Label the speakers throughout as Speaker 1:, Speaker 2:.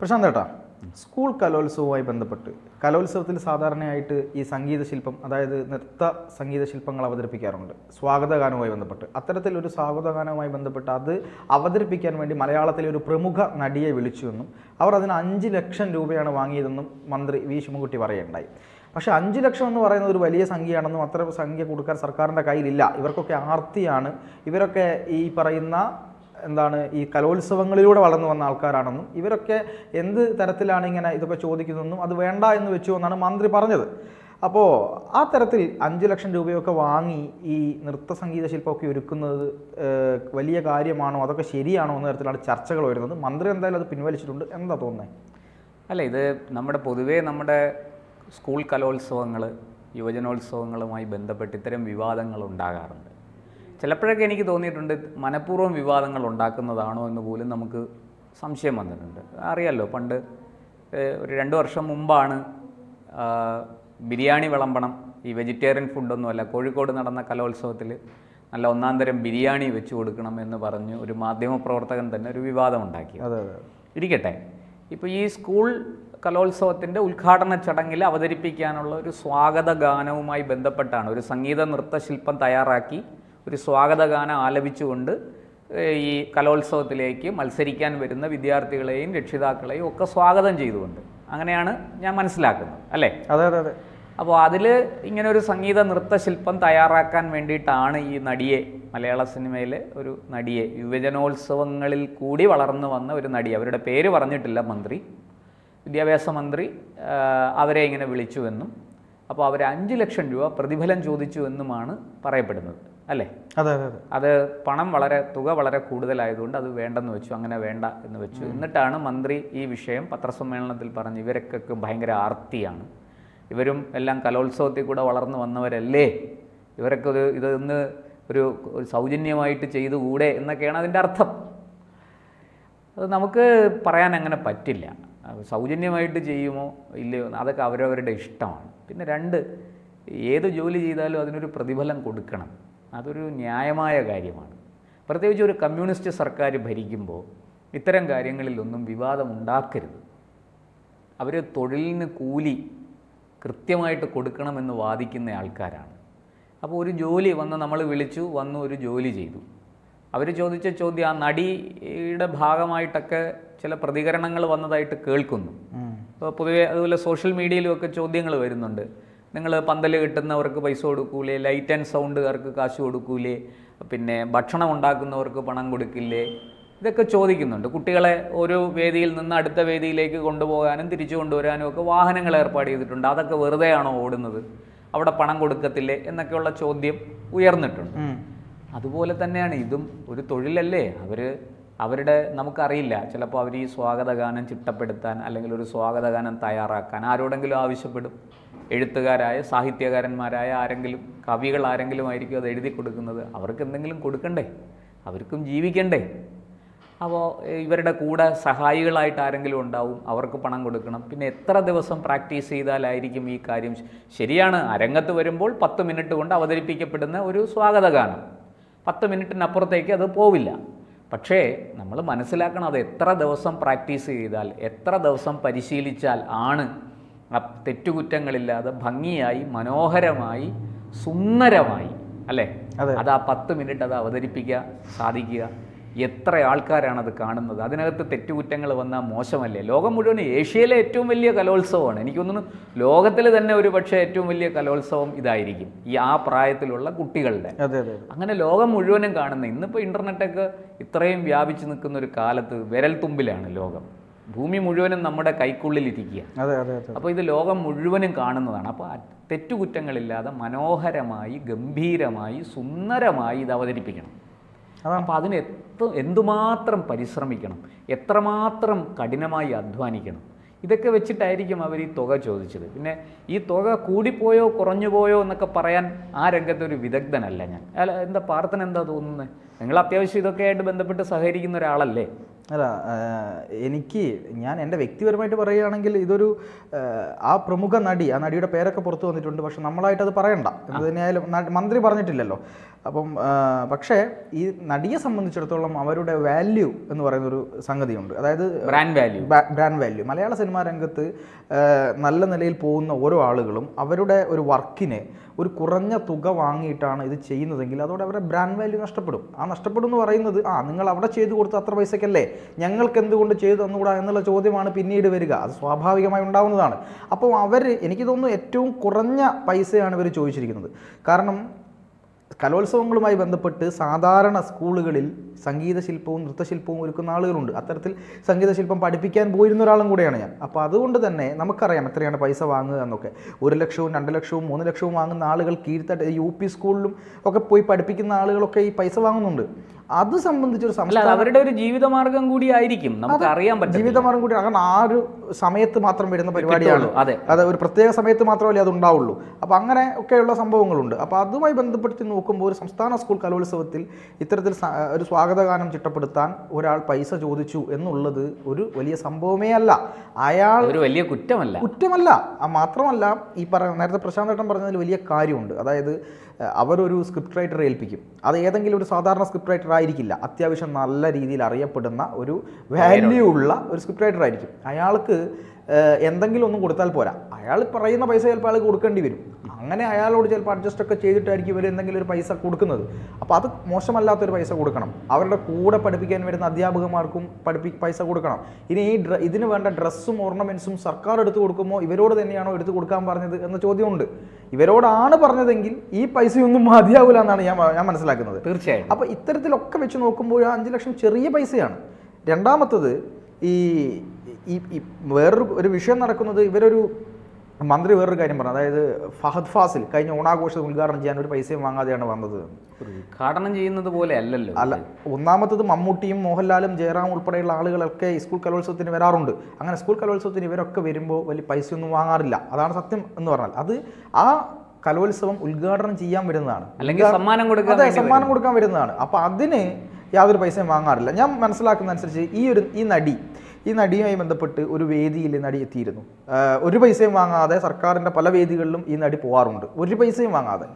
Speaker 1: പ്രശാന്ത് ഏട്ടാ, സ്കൂൾ കലോത്സവവുമായി ബന്ധപ്പെട്ട് കലോത്സവത്തിൽ സാധാരണയായിട്ട് ഈ സംഗീത ശില്പം, അതായത് നൃത്ത സംഗീത ശില്പങ്ങൾ അവതരിപ്പിക്കാറുണ്ട് സ്വാഗതഗാനവുമായി ബന്ധപ്പെട്ട്. അത്തരത്തിലൊരു സ്വാഗതഗാനവുമായി ബന്ധപ്പെട്ട് അത് അവതരിപ്പിക്കാൻ വേണ്ടി മലയാളത്തിലെ ഒരു പ്രമുഖ നടിയെ വിളിച്ചുവെന്നും അവർ അതിന് 5 ലക്ഷം രൂപയാണ് വാങ്ങിയതെന്നും മന്ത്രി വി ശിവൻകുട്ടി പറയുകയുണ്ടായി. പക്ഷേ 5 ലക്ഷം എന്ന് പറയുന്നത് ഒരു വലിയ സംഖ്യയാണെന്നും അത്ര സംഖ്യ കൊടുക്കാൻ സർക്കാരിൻ്റെ കയ്യിലില്ല, ഇവർക്കൊക്കെ ആർത്തിയാണ്, ഇവരൊക്കെ ഈ പറയുന്ന ഈ കലോത്സവങ്ങളിലൂടെ വളർന്നു വന്ന ആൾക്കാരാണെന്നും ഇവരൊക്കെ എന്ത് തരത്തിലാണ് ഇങ്ങനെ ഇതൊക്കെ ചോദിക്കുന്നതെന്നും അത് വേണ്ട എന്ന് വെച്ചു എന്നാണ് മന്ത്രി പറഞ്ഞത്. അപ്പോൾ ആ തരത്തിൽ 5 ലക്ഷം രൂപയൊക്കെ വാങ്ങി ഈ നൃത്ത സംഗീത ശില്പമൊക്കെ ഒരുക്കുന്നത് വലിയ കാര്യമാണോ, അതൊക്കെ ശരിയാണോ എന്ന തരത്തിലാണ് ചർച്ചകൾ വരുന്നത്. മന്ത്രി എന്തായാലും അത് പിൻവലിച്ചിട്ടുണ്ട്. എന്താ തോന്നുന്നത്?
Speaker 2: അല്ല, ഇത് പൊതുവേ നമ്മുടെ സ്കൂൾ കലോത്സവങ്ങൾ, യുവജനോത്സവങ്ങളുമായി ബന്ധപ്പെട്ട് ഇത്തരം വിവാദങ്ങൾ ഉണ്ടാകാറുണ്ട്. ചിലപ്പോഴൊക്കെ എനിക്ക് തോന്നിയിട്ടുണ്ട് മനഃപൂർവ്വം വിവാദങ്ങൾ ഉണ്ടാക്കുന്നതാണോ എന്ന് പോലും നമുക്ക് സംശയം വന്നിട്ടുണ്ട്. അറിയാമല്ലോ, പണ്ട് ഒരു 2 വർഷം മുമ്പാണ് ബിരിയാണി വിളമ്പണം, ഈ വെജിറ്റേറിയൻ ഫുഡൊന്നുമല്ല, കോഴിക്കോട് നടന്ന കലോത്സവത്തിൽ നല്ല ഒന്നാന്തരം ബിരിയാണി വെച്ച് കൊടുക്കണം എന്ന് പറഞ്ഞ് ഒരു മാധ്യമപ്രവർത്തകൻ തന്നെ ഒരു വിവാദം ഉണ്ടാക്കി. ഇരിക്കട്ടെ, ഇപ്പോൾ ഈ സ്കൂൾ കലോത്സവത്തിൻ്റെ ഉദ്ഘാടന ചടങ്ങിൽ അവതരിപ്പിക്കാനുള്ള ഒരു സ്വാഗത ഗാനവുമായി ബന്ധപ്പെട്ടാണ് ഒരു സംഗീത നൃത്തശില്പം തയ്യാറാക്കി ഒരു സ്വാഗതഗാനം ആലപിച്ചുകൊണ്ട് ഈ കലോത്സവത്തിലേക്ക് മത്സരിക്കാൻ വരുന്ന വിദ്യാർത്ഥികളെയും രക്ഷിതാക്കളെയും ഒക്കെ സ്വാഗതം ചെയ്തുകൊണ്ട്, അങ്ങനെയാണ് ഞാൻ മനസ്സിലാക്കുന്നത്, അല്ലേ?
Speaker 1: അതെ അതെ അതെ.
Speaker 2: അപ്പോൾ അതിൽ ഇങ്ങനെ ഒരു സംഗീത നൃത്തശില്പം തയ്യാറാക്കാൻ വേണ്ടിയിട്ടാണ് ഈ നടിയെ, മലയാള സിനിമയിലെ ഒരു നടിയെ, യുവജനോത്സവങ്ങളിൽ കൂടി വളർന്നു വന്ന ഒരു നടി, അവരുടെ പേര് പറഞ്ഞിട്ടില്ല മന്ത്രി, വിദ്യാഭ്യാസ മന്ത്രി അവരെ ഇങ്ങനെ വിളിച്ചുവെന്നും അപ്പോൾ അവർ 5 ലക്ഷം രൂപ പ്രതിഫലം ചോദിച്ചു എന്നുമാണ് പറയപ്പെടുന്നത്, അല്ലേ?
Speaker 1: അതെ അതെ അതെ.
Speaker 2: അത് തുക വളരെ കൂടുതലായതുകൊണ്ട് അത് വേണ്ടെന്ന് വെച്ചു, അങ്ങനെ വേണ്ട എന്ന് വെച്ചു. എന്നിട്ടാണ് മന്ത്രി ഈ വിഷയം പത്രസമ്മേളനത്തിൽ പറഞ്ഞ് ഇവരൊക്കെ ഭയങ്കര ആർത്തിയാണ്, ഇവരും എല്ലാം കലോത്സവത്തിൽ കൂടെ വളർന്നു വന്നവരല്ലേ, ഇവരൊക്കെ ഇതൊന്ന് ഒരു സൗജന്യമായിട്ട് ചെയ്തുകൂടെ എന്നൊക്കെയാണ് അതിൻ്റെ അർത്ഥം. അത് നമുക്ക് പറയാൻ അങ്ങനെ പറ്റില്ല. സൗജന്യമായിട്ട് ചെയ്യുമോ ഇല്ലയോ അതൊക്കെ അവരവരുടെ ഇഷ്ടമാണ്. പിന്നെ 2, ഏത് ജോലി ചെയ്താലും അതിനൊരു പ്രതിഫലം കൊടുക്കണം, അതൊരു ന്യായമായ കാര്യമാണ്. പ്രത്യേകിച്ച് ഒരു കമ്മ്യൂണിസ്റ്റ് സർക്കാർ ഭരിക്കുമ്പോൾ ഇത്തരം കാര്യങ്ങളിലൊന്നും വിവാദം ഉണ്ടാക്കരുത്. അവർ തൊഴിലിന് കൂലി കൃത്യമായിട്ട് കൊടുക്കണമെന്ന് വാദിക്കുന്ന ആൾക്കാരാണ്. അപ്പോൾ ഒരു ജോലി നമ്മൾ വിളിച്ചു വന്നു, ഒരു ജോലി ചെയ്തു. അവർ ചോദിച്ച ചോദ്യം, ആ നടിയുടെ ഭാഗമായിട്ടൊക്കെ ചില പ്രതികരണങ്ങൾ വന്നതായിട്ട് കേൾക്കുന്നു. അപ്പോൾ പൊതുവെ അതുപോലെ സോഷ്യൽ മീഡിയയിലുമൊക്കെ ചോദ്യങ്ങൾ വരുന്നുണ്ട്. നിങ്ങൾ പന്തൽ കിട്ടുന്നവർക്ക് പൈസ കൊടുക്കൂലേ, ലൈറ്റ് ആൻഡ് സൗണ്ടുകാർക്ക് കാശ് കൊടുക്കൂലേ, പിന്നെ ഭക്ഷണം ഉണ്ടാക്കുന്നവർക്ക് പണം കൊടുക്കില്ലേ, ഇതൊക്കെ ചോദിക്കുന്നുണ്ട്. കുട്ടികളെ ഒരു വേദിയിൽ നിന്ന് അടുത്ത വേദിയിലേക്ക് കൊണ്ടുപോകാനും തിരിച്ചു കൊണ്ടുവരാനും ഒക്കെ വാഹനങ്ങൾ ഏർപ്പാട് ചെയ്തിട്ടുണ്ട്, അതൊക്കെ വെറുതെ ആണോ ഓടുന്നത്, അവിടെ പണം കൊടുക്കത്തില്ലേ എന്നൊക്കെയുള്ള ചോദ്യം ഉയർന്നിട്ടുണ്ട്. അതുപോലെ തന്നെയാണ് ഇതും ഒരു തൊഴിലല്ലേ. അവരുടെ നമുക്കറിയില്ല, ചിലപ്പോൾ അവർ ഈ സ്വാഗതഗാനം ചിട്ടപ്പെടുത്താൻ അല്ലെങ്കിൽ ഒരു സ്വാഗതഗാനം തയ്യാറാക്കാൻ ആരോടെങ്കിലും ആവശ്യപ്പെടും. എഴുത്തുകാരായ, സാഹിത്യകാരന്മാരായ ആരെങ്കിലും, കവികൾ ആരെങ്കിലും ആയിരിക്കും അത് എഴുതി കൊടുക്കുന്നത്. അവർക്ക് എന്തെങ്കിലും കൊടുക്കണ്ടേ, അവർക്കും ജീവിക്കണ്ടേ. അപ്പോൾ ഇവരുടെ കൂടെ സഹായികളായിട്ട് ആരെങ്കിലും ഉണ്ടാവും, അവർക്ക് പണം കൊടുക്കണം. പിന്നെ എത്ര ദിവസം പ്രാക്ടീസ് ചെയ്താലായിരിക്കും ഈ കാര്യം ശരിയാണ്? അരങ്ങത്ത് വരുമ്പോൾ 10 മിനിറ്റ് കൊണ്ട് അവതരിപ്പിക്കപ്പെടുന്ന ഒരു സ്വാഗതഗാനം 10 മിനിറ്റിനപ്പുറത്തേക്ക് അത് പോവില്ല. പക്ഷേ നമ്മൾ മനസ്സിലാക്കണം, അത് എത്ര ദിവസം പ്രാക്ടീസ് ചെയ്താൽ, എത്ര ദിവസം പരിശീലിച്ചാൽ ആണ് തെറ്റുകുറ്റങ്ങളില്ലാതെ ഭംഗിയായി, മനോഹരമായി, സുന്ദരമായി, അല്ലേ, അത് ആ 10 മിനിറ്റ് അത് അവതരിപ്പിക്കാൻ സാധിക്കുക. എത്ര ആൾക്കാരാണത് കാണുന്നത്? അതിനകത്ത് തെറ്റുകുറ്റങ്ങൾ വന്നാൽ മോശമല്ലേ? ലോകം മുഴുവൻ ഏഷ്യയിലെ ഏറ്റവും വലിയ കലോത്സവമാണ്. എനിക്ക് തോന്നുന്നു ലോകത്തിൽ തന്നെ ഒരു പക്ഷേ ഏറ്റവും വലിയ കലോത്സവം ഇതായിരിക്കും, ആ പ്രായത്തിലുള്ള കുട്ടികളുടെ. അങ്ങനെ ലോകം മുഴുവനും കാണുന്ന, ഇന്നിപ്പോൾ ഇൻ്റർനെറ്റൊക്കെ ഇത്രയും വ്യാപിച്ചു നിൽക്കുന്ന ഒരു കാലത്ത് വിരൽ തുമ്പിലാണ് ലോകം, ഭൂമി മുഴുവനും നമ്മുടെ കൈക്കുള്ളിലിരിക്കുക. അപ്പോൾ ഇത് ലോകം മുഴുവനും കാണുന്നതാണ്. അപ്പോൾ തെറ്റുകുറ്റങ്ങളില്ലാതെ മനോഹരമായി, ഗംഭീരമായി, സുന്ദരമായി ഇത് അവതരിപ്പിക്കണം. അപ്പോൾ അതിന് എന്തുമാത്രം പരിശ്രമിക്കണം, എത്രമാത്രം കഠിനമായി അധ്വാനിക്കണം, ഇതൊക്കെ വെച്ചിട്ടായിരിക്കും അവർ ഈ തുക ചോദിച്ചത്. പിന്നെ ഈ തുക കൂടിപ്പോയോ കുറഞ്ഞു പോയോ എന്നൊക്കെ പറയാൻ ആ രംഗത്തൊരു വിദഗ്ധനല്ല ഞാൻ. എന്താ പാർത്ഥന എന്താ തോന്നുന്നത്? നിങ്ങൾ അത്യാവശ്യം ഇതൊക്കെ ആയിട്ട് ബന്ധപ്പെട്ട് സഹകരിക്കുന്ന ഒരാളല്ലേ?
Speaker 1: അല്ല, ഞാൻ എൻ്റെ വ്യക്തിപരമായിട്ട് പറയുകയാണെങ്കിൽ ഇതൊരു ആ പ്രമുഖ നടി, ആ നടിയുടെ പേരൊക്കെ പുറത്തു വന്നിട്ടുണ്ട്, പക്ഷെ നമ്മളായിട്ട് അത് പറയണ്ട, എന്ത് തന്നെയായാലും മന്ത്രി പറഞ്ഞിട്ടില്ലല്ലോ. അപ്പം പക്ഷേ ഈ നടിയെ സംബന്ധിച്ചിടത്തോളം അവരുടെ വാല്യൂ എന്ന് പറയുന്നൊരു സംഗതിയുണ്ട്. അതായത് ബ്രാൻഡ് വാല്യൂ. മലയാള സിനിമാ രംഗത്ത് നല്ല നിലയിൽ പോകുന്ന ഓരോ ആളുകളും അവരുടെ ഒരു വർക്കിനെ ഒരു കുറഞ്ഞ തുക വാങ്ങിയിട്ടാണ് ഇത് ചെയ്യുന്നതെങ്കിൽ അതോടെ അവരുടെ ബ്രാൻഡ് വാല്യൂ നഷ്ടപ്പെടും. ആ നഷ്ടപ്പെടും എന്ന് പറയുന്നത് നിങ്ങൾ അവിടെ ചെയ്തു കൊടുത്ത അത്ര പൈസക്കല്ലേ ഞങ്ങൾക്ക് എന്തുകൊണ്ട് ചെയ്തു തന്നുകൂടാ എന്നുള്ള ചോദ്യമാണ് പിന്നീട് വരിക. അത് സ്വാഭാവികമായി ഉണ്ടാവുന്നതാണ്. അപ്പോൾ എനിക്ക് തോന്നുന്നു ഏറ്റവും കുറഞ്ഞ പൈസയാണ് ഇവർ ചോദിച്ചിരിക്കുന്നത്. കാരണം കലോത്സവങ്ങളുമായി ബന്ധപ്പെട്ട് സാധാരണ സ്കൂളുകളിൽ സംഗീതശില്പവും നൃത്തശില്പവും ഒരുക്കുന്ന ആളുകളുണ്ട്. അത്തരത്തിൽ സംഗീതശില്പം പഠിപ്പിക്കാൻ പോയിരുന്ന ഒരാളും കൂടെയാണ് ഞാൻ. അപ്പോൾ അതുകൊണ്ട് തന്നെ നമുക്കറിയാം എത്രയാണ് പൈസ വാങ്ങുക എന്നൊക്കെ. 1 ലക്ഷവും 2 ലക്ഷവും 3 ലക്ഷവും വാങ്ങുന്ന ആളുകൾ കീഴ്ത്തട്ട് UP സ്കൂളിലും ഒക്കെ പോയി പഠിപ്പിക്കുന്ന ആളുകളൊക്കെ ഈ പൈസ വാങ്ങുന്നുണ്ട്. അത് സംബന്ധിച്ചൊരു സംസ്ഥാനം
Speaker 2: അവരുടെ ഒരു ജീവിതമാർഗം കൂടി ആയിരിക്കും, നമുക്ക് അറിയാൻ പറ്റും.
Speaker 1: ജീവിതമാർഗം കൂടി കാരണം ആ ഒരു സമയത്ത് മാത്രം വരുന്ന പരിപാടിയാണ്. അത് ഒരു പ്രത്യേക സമയത്ത് മാത്രമല്ലേ അത് ഉണ്ടാവുള്ളൂ. അപ്പോൾ അങ്ങനെ ഒക്കെയുള്ള സംഭവങ്ങളുണ്ട്. അപ്പോൾ അതുമായി ബന്ധപ്പെടുത്തി നോക്കുമ്പോൾ ഒരു സംസ്ഥാന സ്കൂൾ കലോത്സവത്തിൽ ഇത്തരത്തിൽ ഒരു സ്വാഗതഗാനം ചിട്ടപ്പെടുത്താൻ ഒരാൾ പൈസ ചോദിച്ചു എന്നുള്ളത് ഒരു വലിയ സംഭവമേ അല്ല. അയാൾ
Speaker 2: ഒരു വലിയ കുറ്റമല്ല.
Speaker 1: മാത്രമല്ല ഈ നേരത്തെ പ്രശാന്ത് ഏട്ടൻ പറഞ്ഞതിൽ വലിയ കാര്യമുണ്ട്. അതായത് അവരൊരു സ്ക്രിപ്റ്റ് റൈറ്ററെ ഏൽപ്പിക്കും. അത് ഏതെങ്കിലും ഒരു സാധാരണ സ്ക്രിപ്റ്റ് റൈറ്റർ ആയിരിക്കില്ല, അത്യാവശ്യം നല്ല രീതിയിൽ അറിയപ്പെടുന്ന ഒരു വാല്യൂ ഉള്ള ഒരു സ്ക്രിപ്റ്റ് റൈറ്റർ ആയിരിക്കും. അയാൾക്ക് എന്തെങ്കിലും ഒന്നും കൊടുത്താൽ പോരാ, അയാൾ പറയുന്ന പൈസ ചിലപ്പോൾ അയാൾ കൊടുക്കേണ്ടി വരും. അങ്ങനെ അയാളോട് ചിലപ്പോൾ അഡ്ജസ്റ്റ് ഒക്കെ ചെയ്തിട്ടായിരിക്കും ഇവർ എന്തെങ്കിലും ഒരു പൈസ കൊടുക്കുന്നത്. അപ്പോൾ അത് മോശമല്ലാത്തൊരു പൈസ കൊടുക്കണം. അവരുടെ കൂടെ പഠിപ്പിക്കാൻ വരുന്ന അധ്യാപകന്മാർക്കും പൈസ കൊടുക്കണം. ഇനി ഇതിന് വേണ്ട ഡ്രസ്സും ഓർണമെൻറ്റ്സും സർക്കാർ എടുത്തു കൊടുക്കുമ്പോൾ ഇവരോട് തന്നെയാണോ എടുത്തു കൊടുക്കാൻ പറഞ്ഞത് എന്ന ചോദ്യമുണ്ട്. ഇവരോടാണ് പറഞ്ഞതെങ്കിൽ ഈ പൈസയൊന്നും മതിയാവില്ല എന്നാണ് ഞാൻ മനസ്സിലാക്കുന്നത്.
Speaker 2: തീർച്ചയായും.
Speaker 1: അപ്പോൾ ഇത്തരത്തിലൊക്കെ വെച്ച് നോക്കുമ്പോൾ 5 ലക്ഷം ചെറിയ പൈസയാണ്. രണ്ടാമത്തത് ഈ വേറൊരു വിഷയം നടക്കുന്നത്, മന്ത്രി വേറൊരു കാര്യം പറഞ്ഞു. അതായത് ഫഹദ് ഫാസിൽ കഴിഞ്ഞ ഓണാഘോഷം ഉദ്ഘാടനം ചെയ്യാൻ ഒരു പൈസയും വാങ്ങാതെയാണ് വന്നത്.
Speaker 2: ഉദ്ഘാടനം ചെയ്യുന്നത് പോലെ അല്ല.
Speaker 1: ഒന്നാമത്തത് മമ്മൂട്ടിയും മോഹൻലാലും ജയറാം ഉൾപ്പെടെയുള്ള ആളുകളൊക്കെ സ്കൂൾ കലോത്സവത്തിന് വരാറുണ്ട്. അങ്ങനെ സ്കൂൾ കലോത്സവത്തിന് ഇവരൊക്കെ വരുമ്പോൾ വലിയ പൈസയൊന്നും വാങ്ങാറില്ല. അതാണ് സത്യം എന്ന് പറഞ്ഞാൽ. അത് ആ കലോത്സവം ഉദ്ഘാടനം ചെയ്യാൻ വരുന്നതാണ്,
Speaker 2: അല്ലെങ്കിൽ സമ്മാനം
Speaker 1: കൊടുക്കാൻ വരുന്നതാണ്. അപ്പോൾ അതിന് യാതൊരു പൈസയും വാങ്ങാറില്ല. ഞാൻ മനസ്സിലാക്കുന്ന അനുസരിച്ച് ഈ നടിയുമായി ബന്ധപ്പെട്ട് ഒരു വേദിയിൽ നടി എത്തിയിരുന്നു. ഒരു പൈസയും വാങ്ങാതെ സർക്കാരിൻ്റെ പല വേദികളിലും ഈ നടി പോകാറുണ്ട്, ഒരു പൈസയും വാങ്ങാതെ.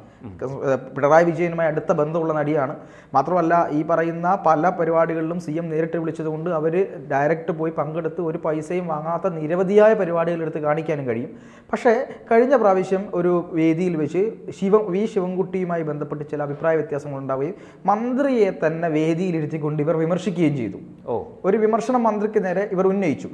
Speaker 1: പിണറായി വിജയനുമായി അടുത്ത ബന്ധമുള്ള നടിയാണ്. മാത്രമല്ല ഈ പറയുന്ന പല പരിപാടികളിലും CM നേരിട്ട് വിളിച്ചതുകൊണ്ട് അവർ ഡയറക്റ്റ് പോയി പങ്കെടുത്ത് ഒരു പൈസയും വാങ്ങാത്ത നിരവധിയായ പരിപാടികൾ എടുത്ത് കാണിക്കാനും കഴിയും. പക്ഷേ കഴിഞ്ഞ പ്രാവശ്യം ഒരു വേദിയിൽ വെച്ച് ശിവൻകുട്ടിയുമായി ബന്ധപ്പെട്ട് ചില അഭിപ്രായ വ്യത്യാസങ്ങൾ ഉണ്ടാവുകയും മന്ത്രിയെ തന്നെ വേദിയിലിരുത്തിക്കൊണ്ട് ഇവർ വിമർശിക്കുകയും ചെയ്തു. ഒരു വിമർശനം മന്ത്രിക്ക് നേരെ ഇവർ ഉന്നയിച്ചു.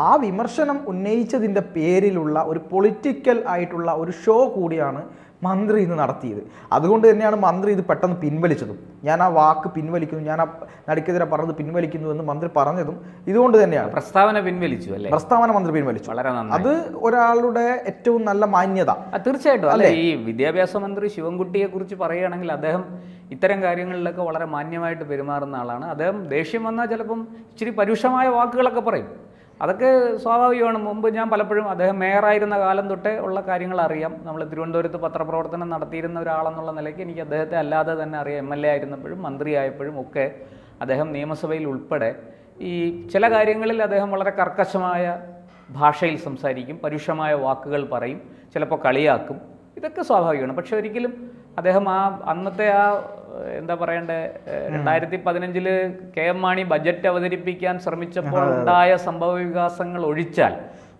Speaker 1: ആ വിമർശനം ഉന്നയിച്ചതിൻ്റെ പേരിലുള്ള ഒരു പൊളിറ്റിക്കൽ ആയിട്ടുള്ള ഒരു ഷോ കൂടിയാണ് മന്ത്രി ഇന്ന് നടത്തിയത്. അതുകൊണ്ട് തന്നെയാണ് മന്ത്രി ഇത് പെട്ടെന്ന് പിൻവലിച്ചതും. ഞാൻ ആ വാക്ക് പിൻവലിക്കുന്നു, ഞാൻ ആ നടിക്കെതിരെ പറഞ്ഞത് പിൻവലിക്കുന്നു എന്ന് മന്ത്രി പറഞ്ഞതും ഇതുകൊണ്ട് തന്നെയാണ്.
Speaker 2: പ്രസ്താവന പിൻവലിച്ചു അല്ലേ?
Speaker 1: പ്രസ്താവന മന്ത്രി പിൻവലിച്ചു.
Speaker 2: വളരെ നന്നായി.
Speaker 1: അത് ഒരാളുടെ ഏറ്റവും നല്ല മാന്യത.
Speaker 2: തീർച്ചയായിട്ടും അല്ലേ. ഈ വിദ്യാഭ്യാസ മന്ത്രി ശിവൻകുട്ടിയെ കുറിച്ച് പറയുകയാണെങ്കിൽ അദ്ദേഹം ഇത്തരം കാര്യങ്ങളിലൊക്കെ വളരെ മാന്യമായിട്ട് പെരുമാറുന്ന ആളാണ്. അദ്ദേഹം ദേഷ്യം വന്നാൽ ചിലപ്പം ഇച്ചിരി പരുഷമായ വാക്കുകളൊക്കെ പറയും. അതൊക്കെ സ്വാഭാവികമാണ്. മുമ്പ് ഞാൻ പലപ്പോഴും അദ്ദേഹം മേയറായിരുന്ന കാലം തൊട്ടേ ഉള്ള കാര്യങ്ങൾ അറിയാം. നമ്മൾ തിരുവനന്തപുരത്ത് പത്രപ്രവർത്തനം നടത്തിയിരുന്ന ഒരാളെന്നുള്ള നിലയ്ക്ക് എനിക്ക് അദ്ദേഹത്തെ അല്ലാതെ തന്നെ അറിയാം. MLA ആയിരുന്നപ്പോഴും മന്ത്രിയായപ്പോഴും ഒക്കെ അദ്ദേഹം നിയമസഭയിൽ ഉൾപ്പെടെ ഈ ചില കാര്യങ്ങളിൽ അദ്ദേഹം വളരെ കർക്കശമായ ഭാഷയിൽ സംസാരിക്കും, പരുഷമായ വാക്കുകൾ പറയും, ചിലപ്പോൾ കളിയാക്കും. ഇതൊക്കെ സ്വാഭാവികമാണ്. പക്ഷെ ഒരിക്കലും അദ്ദേഹം അന്നത്തെ എന്താ പറയണ്ടേ, 2015 KM മാണി ബജറ്റ് അവതരിപ്പിക്കാൻ ശ്രമിച്ചപ്പോൾ ഉണ്ടായ സംഭവ വികാസങ്ങൾ ഒഴിച്ചാൽ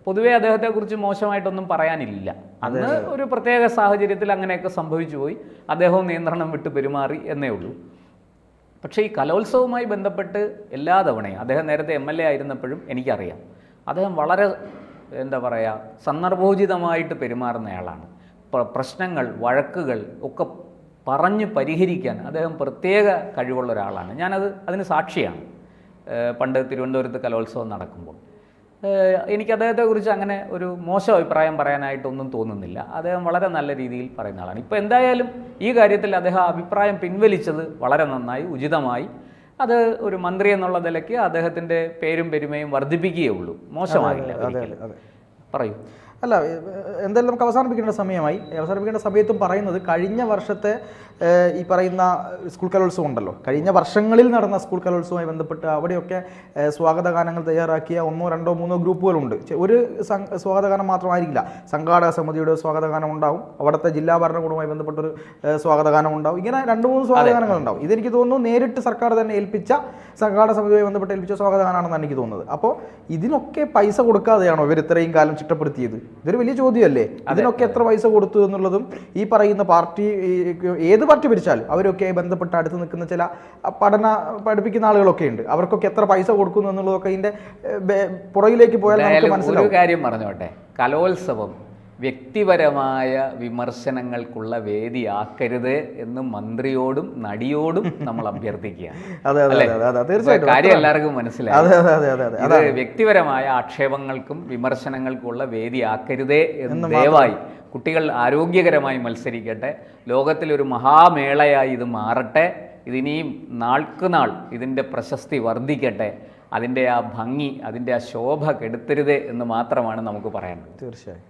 Speaker 2: പൊതുവേ അദ്ദേഹത്തെക്കുറിച്ച് മോശമായിട്ടൊന്നും പറയാനില്ല. അന്ന് ഒരു പ്രത്യേക സാഹചര്യത്തിൽ അങ്ങനെയൊക്കെ സംഭവിച്ചു പോയി, അദ്ദേഹവും നിയന്ത്രണം വിട്ട് പെരുമാറി എന്നേ ഉള്ളൂ. പക്ഷേ ഈ കലോത്സവവുമായി ബന്ധപ്പെട്ട് എല്ലാ തവണയും അദ്ദേഹം നേരത്തെ MLA ആയിരുന്നപ്പോഴും എനിക്കറിയാം അദ്ദേഹം വളരെ എന്താ പറയുക സന്ദർഭോചിതമായിട്ട് പെരുമാറുന്നയാളാണ്. പ്രശ്നങ്ങൾ, വഴക്കുകൾ ഒക്കെ പറഞ്ഞ് പരിഹരിക്കാൻ അദ്ദേഹം പ്രത്യേക കഴിവുള്ള ഒരാളാണ്. അതിന് സാക്ഷിയാണ്. പണ്ട് തിരുവനന്തപുരത്ത് കലോത്സവം നടക്കുമ്പോൾ എനിക്ക് അദ്ദേഹത്തെക്കുറിച്ച് അങ്ങനെ ഒരു മോശം അഭിപ്രായം പറയാനായിട്ടൊന്നും തോന്നുന്നില്ല. അദ്ദേഹം വളരെ നല്ല രീതിയിൽ പറയുന്ന ആളാണ്. ഇപ്പോൾ എന്തായാലും ഈ കാര്യത്തിൽ അദ്ദേഹം അഭിപ്രായം പിൻവലിച്ചത് വളരെ നന്നായി, ഉചിതമായി. അത് ഒരു മന്ത്രി എന്നുള്ള നിലയ്ക്ക് അദ്ദേഹത്തിൻ്റെ പേരും പെരുമയും വർദ്ധിപ്പിക്കുകയുള്ളൂ, മോശമാകില്ല. പറയൂ.
Speaker 1: അല്ല, എന്തായാലും നമുക്ക് അവസാനിപ്പിക്കേണ്ട സമയമായി. അവസാനിപ്പിക്കേണ്ട സമയത്തും പറയുന്നത് കഴിഞ്ഞ വർഷത്തെ ഈ പറയുന്ന സ്കൂൾ കലോത്സവം ഉണ്ടല്ലോ, കഴിഞ്ഞ വർഷങ്ങളിൽ നടന്ന സ്കൂൾ കലോത്സവവുമായി ബന്ധപ്പെട്ട് അവിടെയൊക്കെ സ്വാഗത ഗാനങ്ങൾ തയ്യാറാക്കിയ 1, 2, 3 ഗ്രൂപ്പുകളുണ്ട്. ഒരു സ്വാഗതഗാനം മാത്രമായിരിക്കില്ല, സംഘാടക സമിതിയുടെ സ്വാഗതഗാനം ഉണ്ടാവും, അവിടുത്തെ ജില്ലാ ഭരണകൂടവുമായി ബന്ധപ്പെട്ടൊരു സ്വാഗതഗാനം ഉണ്ടാവും. ഇങ്ങനെ 2-3 സ്വാഗതഗാനങ്ങൾ ഉണ്ടാവും. ഇതെനിക്ക് തോന്നുന്നു നേരിട്ട് സർക്കാർ തന്നെ ഏൽപ്പിച്ച, സംഘാടക സമിതിയുമായി ബന്ധപ്പെട്ട് ഏൽപ്പിച്ച സ്വാഗതഗാനാണെന്നാണ് എനിക്ക് തോന്നുന്നത്. അപ്പോൾ ഇതിനൊക്കെ പൈസ കൊടുക്കാതെയാണോ ഇവർ ഇത്രയും കാലം ചിട്ടപ്പെടുത്തിയത്? ഇതൊരു വലിയ ചോദ്യമല്ലേ. ഇതിനൊക്കെ എത്ര പൈസ കൊടുത്തു എന്നുള്ളതും ഈ പറയുന്ന പാർട്ടി, ഏത് പാർട്ടി ഭരിച്ചാലും അവരൊക്കെ ബന്ധപ്പെട്ട് അടുത്ത് നിൽക്കുന്ന ചില പഠിപ്പിക്കുന്ന ആളുകളൊക്കെ ഉണ്ട്, അവർക്കൊക്കെ എത്ര പൈസ കൊടുക്കുന്നു എന്നുള്ളതൊക്കെ ഇതിന്റെ പുറകിലേക്ക് പോയാൽ നമുക്ക് മനസ്സിലാവും.
Speaker 2: ഒരു കാര്യം പറഞ്ഞോട്ടെ, കലോത്സവം വ്യക്തിപരമായ വിമർശനങ്ങൾക്കുള്ള വേദിയാക്കരുത് എന്ന് മന്ത്രിയോടും നടിയോടും നമ്മൾ അഭ്യർത്ഥിക്കുകയാണ്. കാര്യം എല്ലാവർക്കും മനസ്സിലായി. ഇത് വ്യക്തിപരമായ ആക്ഷേപങ്ങൾക്കും വിമർശനങ്ങൾക്കുള്ള വേദിയാക്കരുതേ എന്ന് ദയവായി. കുട്ടികൾ ആരോഗ്യകരമായി മത്സരിക്കട്ടെ, ലോകത്തിലൊരു മഹാമേളയായി ഇത് മാറട്ടെ, ഇതിനിയും നാൾക്ക് നാൾ ഇതിൻ്റെ പ്രശസ്തി വർദ്ധിക്കട്ടെ, അതിൻ്റെ ആ ഭംഗി, അതിൻ്റെ ആ ശോഭ കെടുത്തരുത് എന്ന് മാത്രമാണ് നമുക്ക് പറയാനുള്ളത്.
Speaker 1: തീർച്ചയായും.